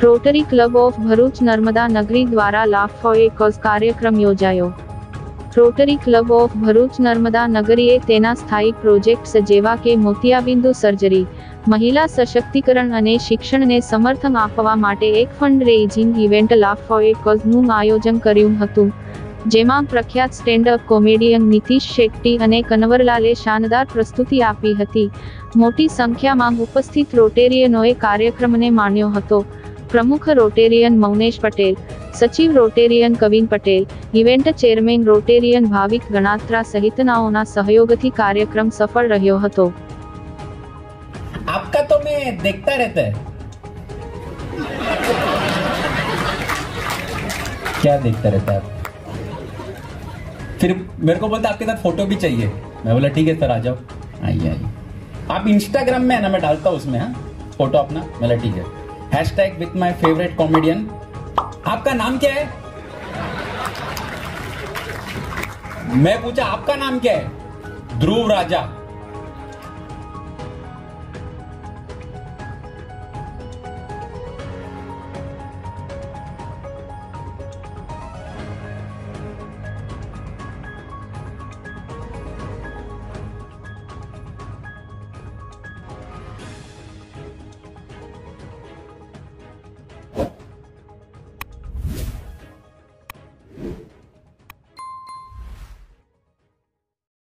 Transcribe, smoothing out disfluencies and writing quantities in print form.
Rotary Club of Bharuch Narmada Nagari દ્વારા laugh for a cause કાર્યક્રમ યોજાયો. Rotary Club of Bharuch Narmada નગરીએ તેના સ્થાયી પ્રોજેક્ટ્સ જેવા કે મોતિયાબિંદુ સર્જરી, મહિલા સશક્તિકરણ અને શિક્ષણને સમર્થન આપવા માટે એક fund raising event laugh for a કોઝનું આયોજન કર્યું હતું, જેમાં પ્રખ્યાત સ્ટેન્ડ-અપ કોમેડિયન નીતિશ શેટ્ટી અને કનવરલાલે શાનદાર પ્રસ્તુતિ આપી હતી. મોટી સંખ્યામાં ઉપસ્થિત રોટેરિયનોએ કાર્યક્રમને માણ્યો હતો. પ્રમુખ રોટેરિયન મૌનેશ પટેલ, સચિવ Rotarian Kavin Patel, event chairman Rotarian Bhavik Ganatra સહિતનાઓના સહયોગથી કાર્યક્રમ સફળ રહ્યો હતો. आपका तो मैं देखता रहता है. क्या देखता रहता है आप? फिर मेरे को बोलता आपके साथ फोटो भी चाहिए. मैं बोला ठीक है सर आ जाओ. आइए आइए. आप इंस्टाग्राम में है ना, मैं डालता हूँ उसमें. हाँ फोटो अपना. बोला ठीक है. Hashtag with my favourite comedian. आपका नाम क्या है? मैं पूछा आपका नाम क्या है? ध्रुव राजा.